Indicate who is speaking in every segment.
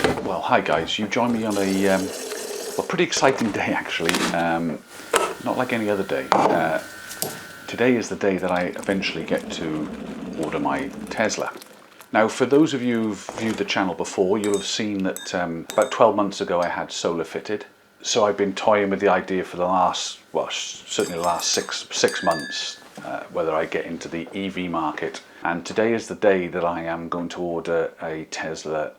Speaker 1: Well, hi guys, you join me on a pretty exciting day actually, not like any other day. Today is the day that I eventually get to order my Tesla. Now, for those of you who've viewed the channel before, you'll have seen that about 12 months ago I had solar fitted. So I've been toying with the idea for the last, well, certainly the last six months, whether I get into the EV market. And today is the day that I am going to order a Tesla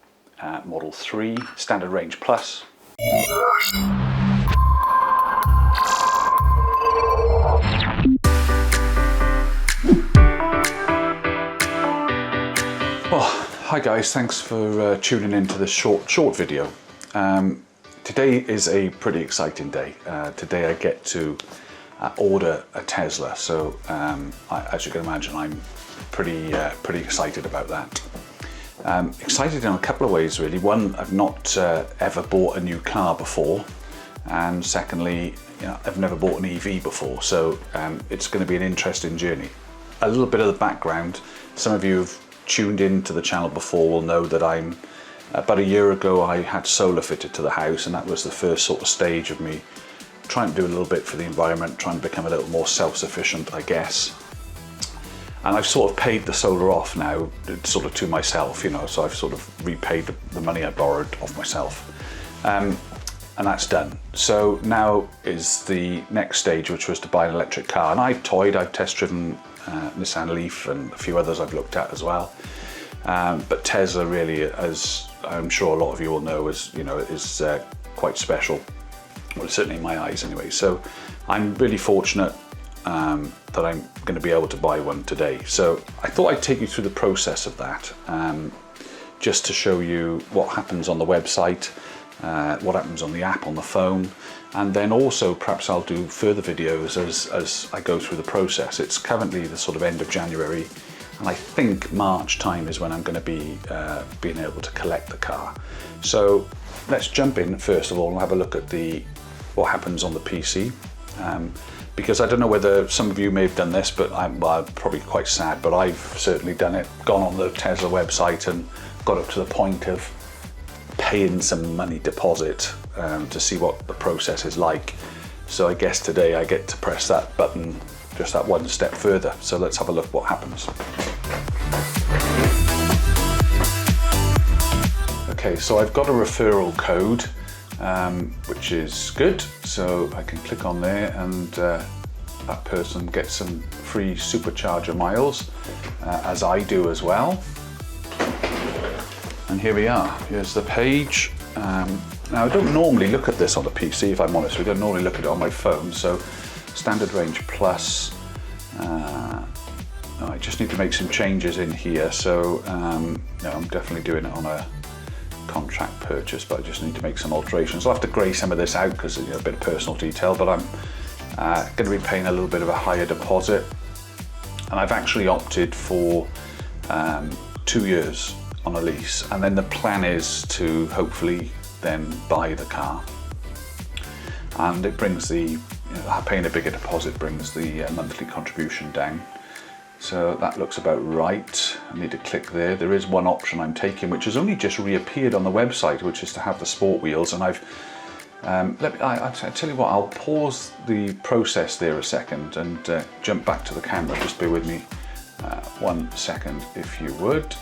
Speaker 1: Model 3 Standard Range Plus. Well, hi guys, thanks for tuning into this short video. Today is a pretty exciting day. Today I get to order a Tesla, so as you can imagine, I'm pretty excited about that. Excited in a couple of ways really. One, I've not ever bought a new car before, and secondly, I've never bought an EV before, so it's going to be an interesting journey. A little bit of the background: some of you who've tuned into the channel before will know that about a year ago I had solar fitted to the house, and that was the first sort of stage of me trying to do a little bit for the environment, trying to become a little more self-sufficient, I guess. And I've sort of paid the solar off now, sort of to myself, so I've sort of repaid the money I borrowed off myself. And that's done. So now is the next stage, which was to buy an electric car. And I've test driven Nissan Leaf and a few others I've looked at as well. But Tesla really, as I'm sure a lot of you will know, is quite special. Well, certainly in my eyes anyway. So I'm really fortunate that I'm going to be able to buy one today. So I thought I'd take you through the process of that, just to show you what happens on the website, what happens on the app on the phone, and then also perhaps I'll do further videos as I go through the process. It's currently the sort of end of January, and I think March time is when I'm going to be being able to collect the car. So let's jump in first of all and have a look at what happens on the PC. Because I don't know whether some of you may have done this, but I'm probably quite sad, but I've certainly done it, gone on the Tesla website and got up to the point of paying some money deposit to see what the process is like. So I guess today I get to press that button just that one step further. So let's have a look what happens. Okay, so I've got a referral code, which is good. So I can click on there and that person gets some free supercharger miles, as I do as well. And here we are, here's the page. Now I don't normally look at this on the PC, if I'm honest. I don't normally look at it on my phone. So Standard Range Plus, I just need to make some changes in here. So I'm definitely doing it on a contract purchase, but I just need to make some alterations. I'll have to grey some of this out because a bit of personal detail, but I'm going to be paying a little bit of a higher deposit, and I've actually opted for 2 years on a lease, and then the plan is to hopefully then buy the car, and it brings paying a bigger deposit brings the monthly contribution down. So that looks about right. I need to click there. There is one option I'm taking, which has only just reappeared on the website, which is to have the sport wheels. And I'll tell you what, I'll pause the process there a second and jump back to the camera. Just bear with me 1 second, if you would.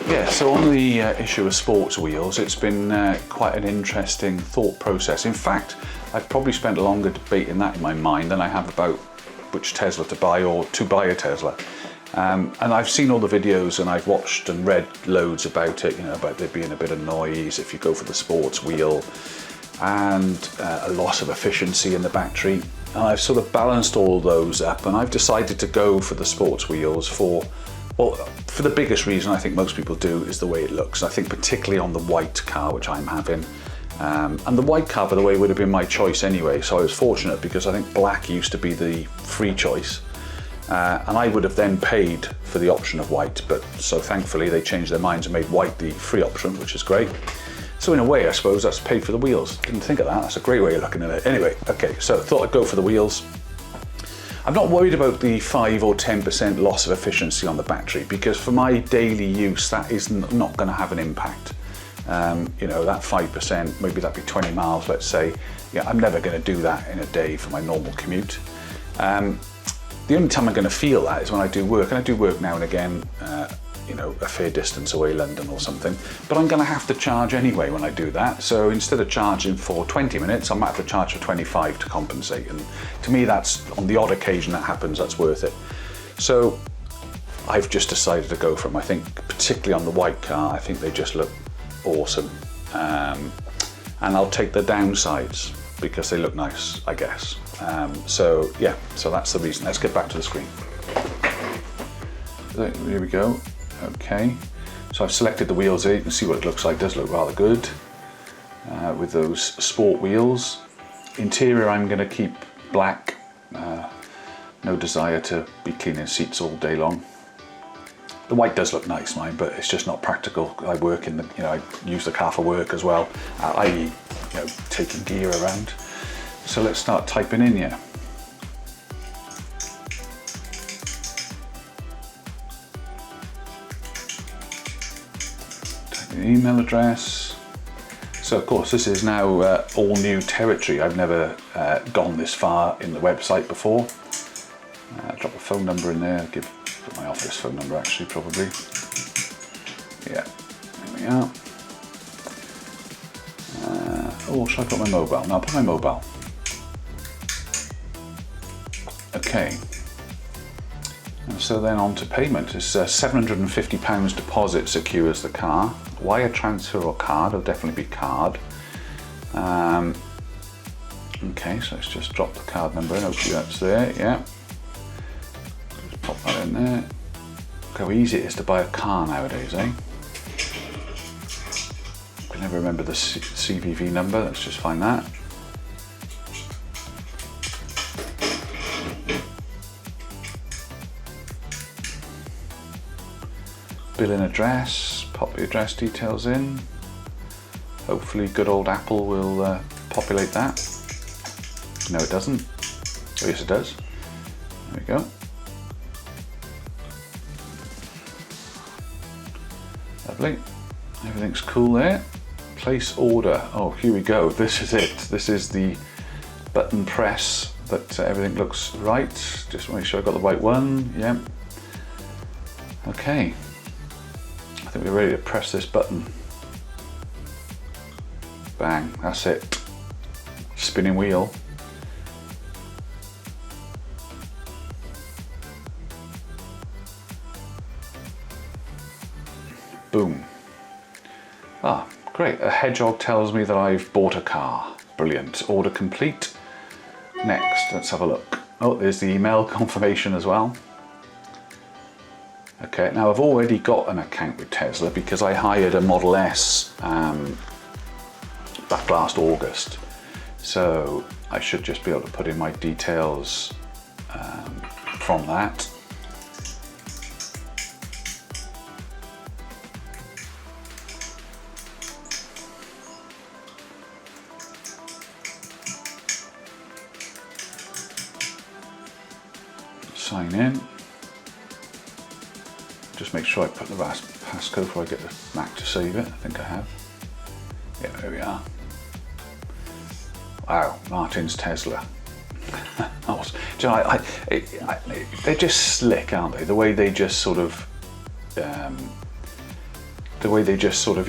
Speaker 1: Yeah, so on the issue of sports wheels, it's been quite an interesting thought process. In fact, I've probably spent a longer debating that in my mind than I have about which Tesla to buy or to buy a Tesla. And I've seen all the videos and I've watched and read loads about it, about there being a bit of noise if you go for the sports wheel, and a loss of efficiency in the battery. And I've sort of balanced all those up, and I've decided to go for the sports wheels for the biggest reason I think most people do is the way it looks. I think particularly on the white car, which I'm having. And the white car, by the way, would have been my choice anyway, so I was fortunate because I think black used to be the free choice. And I would have then paid for the option of white, but so thankfully they changed their minds and made white the free option, which is great. So in a way, I suppose that's paid for the wheels. Didn't think of that. That's a great way of looking at it. Anyway, okay, so thought I'd go for the wheels. I'm not worried about the 5 or 10% loss of efficiency on the battery, because for my daily use, that is not going to have an impact. You know, that 5%, maybe that'd be 20 miles, let's say. Yeah, I'm never going to do that in a day for my normal commute. The only time I'm going to feel that is when I do work, and I do work now and again, you know, a fair distance away, London or something, but I'm going to have to charge anyway when I do that. So instead of charging for 20 minutes, I might have to charge for 25 to compensate. And to me, that's, on the odd occasion that happens, that's worth it. So I've just decided to go for them. I think particularly on the white car, I think they just look awesome. And I'll take the downsides because they look nice, I guess. So yeah, so that's the reason. Let's get back to the screen. So here we go. Okay, so I've selected the wheels here. You can see what it looks like. It does look rather good with those sport wheels. Interior, I'm going to keep black. No desire to be cleaning seats all day long. The white does look nice, mine, but it's just not practical. I work in the, you know, I use the car for work as well, i.e., you know, taking gear around. So let's start typing in here. Email address. So of course this is now all new territory. I've never gone this far in the website before. Drop a phone number in there. Put my office phone number actually, probably. Yeah, there we are. Oh, should I put my mobile? No, I'll put my mobile. Okay. And so then on to payment. It's £750 deposit secures the car. Wire transfer or card? It'll definitely be card. Okay, so let's just drop the card number in. Hopefully that's there, yeah. Just pop that in there. Look how easy it is to buy a car nowadays, eh? I can never remember the CVV number. Let's just find that. Billing address, pop the address details in. Hopefully good old Apple will populate that. No, it doesn't. Oh yes, it does. There we go. Lovely. Everything's cool there. Place order. Oh, here we go. This is it. This is the button press that everything looks right. Just make sure I've got the right one. Yeah. Okay. I think we're ready to press this button. Bang, that's it. Spinning wheel. Boom. Ah, great. A hedgehog tells me that I've bought a car. Brilliant. Order complete. Next, let's have a look. Oh, there's the email confirmation as well. Okay, now I've already got an account with Tesla because I hired a Model S back last August. So I should just be able to put in my details from that. Sign in. Just make sure I put the passcode before I get the Mac to save it. I think I have. Yeah, there we are. Wow, Martin's Tesla. Do you know, they're just slick, aren't they? The way they just sort of, you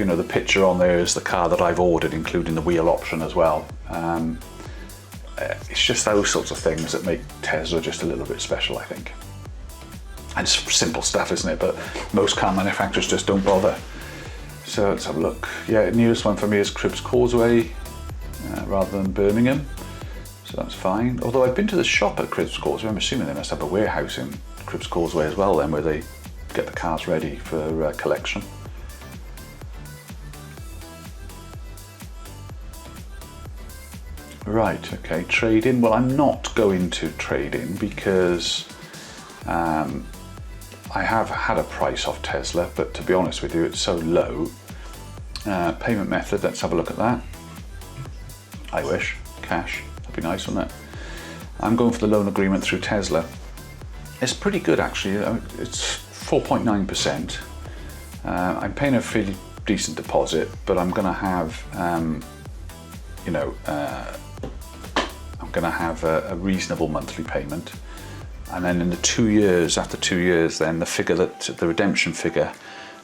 Speaker 1: know, the picture on there is the car that I've ordered, including the wheel option as well. It's just those sorts of things that make Tesla just a little bit special, I think. And it's simple stuff, isn't it? But most car manufacturers just don't bother. So let's have a look. Yeah, nearest one for me is Cribbs Causeway rather than Birmingham. So that's fine. Although I've been to the shop at Cribbs Causeway, I'm assuming they must have a warehouse in Cribbs Causeway as well then, where they get the cars ready for collection. Right, okay, trade in. Well, I'm not going to trade in because I have had a price off Tesla, but to be honest with you, it's so low. Payment method, let's have a look at that. I wish, cash, that'd be nice, wouldn't it? I'm going for the loan agreement through Tesla. It's pretty good actually. It's 4.9%. I'm paying a fairly decent deposit, but I'm going to have, you know, I'm going to have a reasonable monthly payment. And then in the 2 years, after 2 years, then the redemption figure,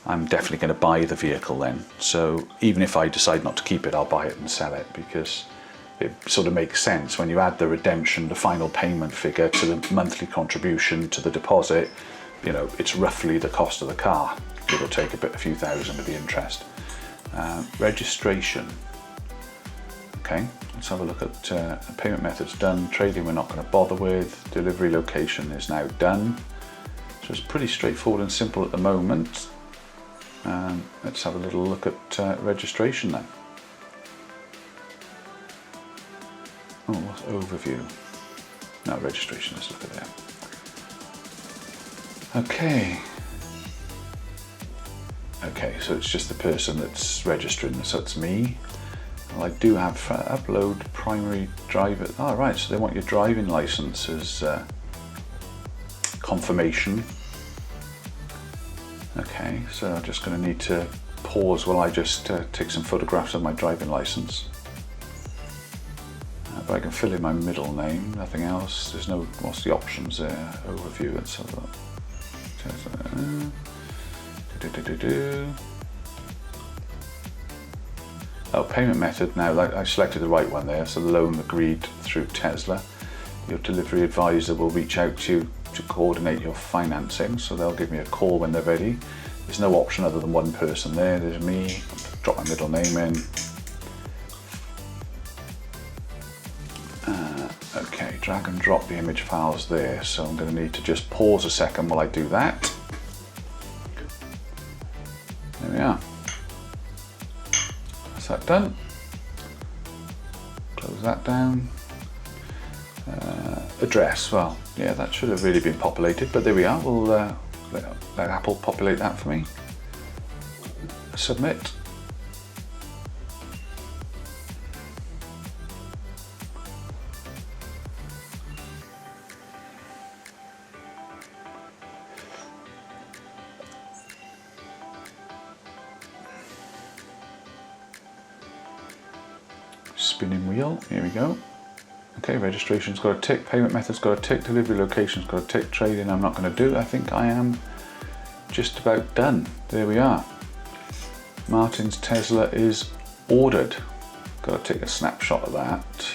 Speaker 1: I'm definitely going to buy the vehicle then. So even if I decide not to keep it, I'll buy it and sell it, because it sort of makes sense when you add the redemption, the final payment figure, to the monthly contribution to the deposit. You know, it's roughly the cost of the car. It'll take a few thousand with the interest. Registration. Okay, let's have a look at payment methods done. Trading we're not going to bother with. Delivery location is now done. So it's pretty straightforward and simple at the moment. Let's have a little look at registration then. Oh, what's overview? No, registration, let's look at that. Okay, so it's just the person that's registering, so it's me. Well, I do have upload primary driver. Oh, right, so they want your driving license as confirmation. Okay, so I'm just going to need to pause while I just take some photographs of my driving license. But I can fill in my middle name, nothing else. There's no, what's the options there? Overview, let's have a look. Oh, payment method now, I selected the right one there, so the loan agreed through Tesla. Your delivery advisor will reach out to you to coordinate your financing, so they'll give me a call when they're ready. There's no option other than one person there. There's me, drop my middle name in. Okay, drag and drop the image files there, so I'm going to need to just pause a second while I do that. There we are. That's that done. Close that down. Address, well, yeah, that should have really been populated, but there we are. We'll let Apple populate that for me. Submit. Spinning wheel, here we go. Okay, registration's got a tick, payment method's got a tick, delivery location's got a tick, trading I'm not going to do. I think I am just about done. There we are. Martin's Tesla is ordered. Got to take a snapshot of that.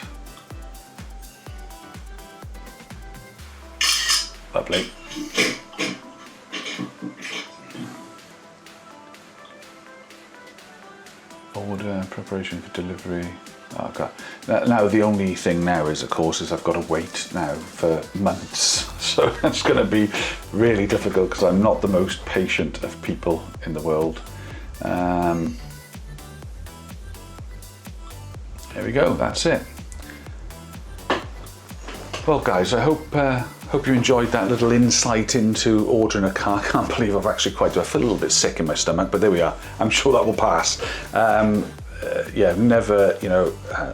Speaker 1: Lovely. Order, preparation for delivery. Oh God. Now the only thing now is, of course, is I've got to wait now for months. So that's going to be really difficult because I'm not the most patient of people in the world. There we go, that's it. Well guys, I hope you enjoyed that little insight into ordering a car. I can't believe I've actually I feel a little bit sick in my stomach, but there we are. I'm sure that will pass. Yeah, I've never,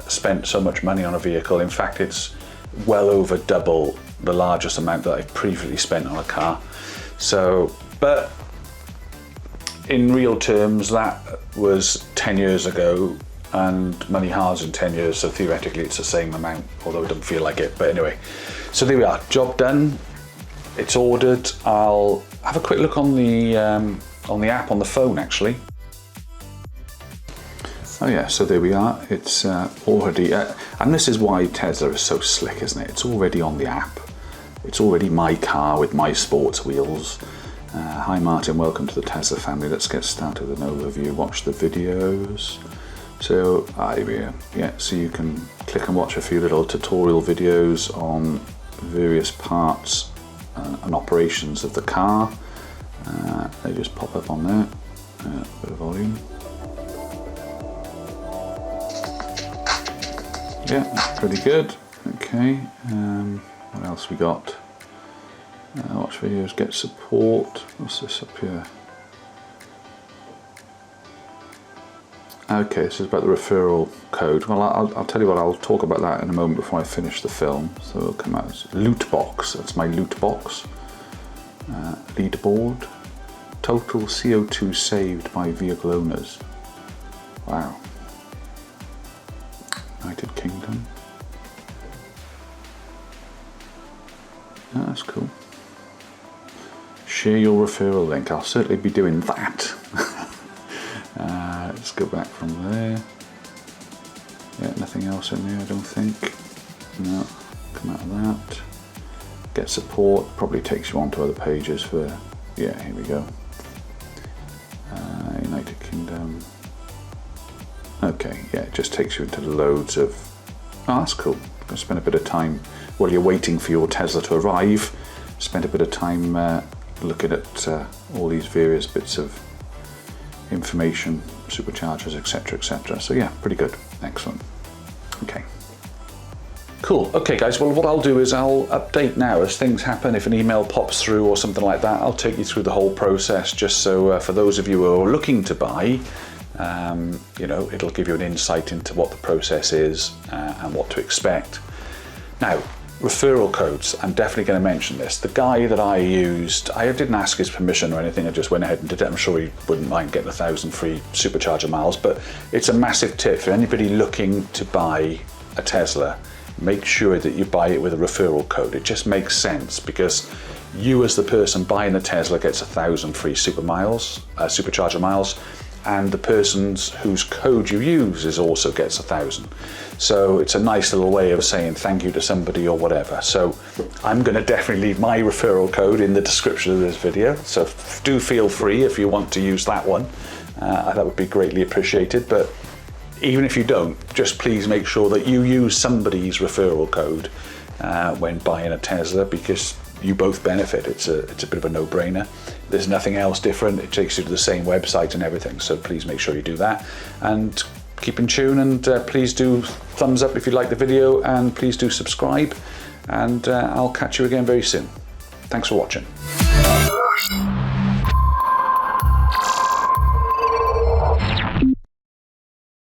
Speaker 1: spent so much money on a vehicle. In fact, it's well over double the largest amount that I've previously spent on a car. So, but in real terms, that was 10 years ago, and money has in 10 years, so theoretically it's the same amount, although it doesn't feel like it. But anyway, so there we are, job done. It's ordered. I'll have a quick look on the app on the phone actually. Oh yeah, so there we are. It's already, and this is why Tesla is so slick, isn't it? It's already on the app. It's already my car with my sports wheels. Hi Martin, welcome to the Tesla family. Let's get started with an overview. Watch the videos. So yeah, so you can click and watch a few little tutorial videos on various parts and operations of the car. They just pop up on there. Bit of volume. Yeah, that's pretty good. Okay, what else we got? Watch videos, get support. What's this up here? Okay, this is about the referral code. Well, I'll tell you what, I'll talk about that in a moment before I finish the film. So it'll come out as loot box. That's my loot box. Leaderboard. Total CO2 saved by vehicle owners. Wow. United Kingdom. Oh, that's cool. Share your referral link. I'll certainly be doing that. Let's go back from there. Yeah, nothing else in there, I don't think. No, come out of that. Get support, probably takes you onto other pages for, yeah, here we go. United Kingdom. Okay, yeah, it just takes you into loads of, oh, that's cool. I'm gonna spend a bit of time, while you're waiting for your Tesla to arrive, spend a bit of time looking at all these various bits of information, superchargers, etc, etc. So yeah, pretty good. Excellent. Okay. Cool. Okay guys, well what I'll do is I'll update now as things happen. If an email pops through or something like that, I'll take you through the whole process, just so for those of you who are looking to buy, you know, it'll give you an insight into what the process is and what to expect. Now, referral codes, I'm definitely going to mention this. The guy that I used, I didn't ask his permission or anything, I just went ahead and did it. I'm sure he wouldn't mind getting 1,000 free supercharger miles, but it's a massive tip for anybody looking to buy a Tesla. Make sure that you buy it with a referral code. It just makes sense, because you as the person buying the Tesla gets 1,000 free supercharger miles, and the person whose code you use also gets 1,000. So it's a nice little way of saying thank you to somebody or whatever. So I'm going to definitely leave my referral code in the description of this video, so do feel free if you want to use that one. That would be greatly appreciated. But even if you don't, just please make sure that you use somebody's referral code when buying a Tesla, because you both benefit. It's a bit of a no-brainer. There's nothing else different. It takes you to the same website and everything. So please make sure you do that, and keep in tune, and please do thumbs up if you like the video, and please do subscribe, and I'll catch you again very soon. Thanks for watching.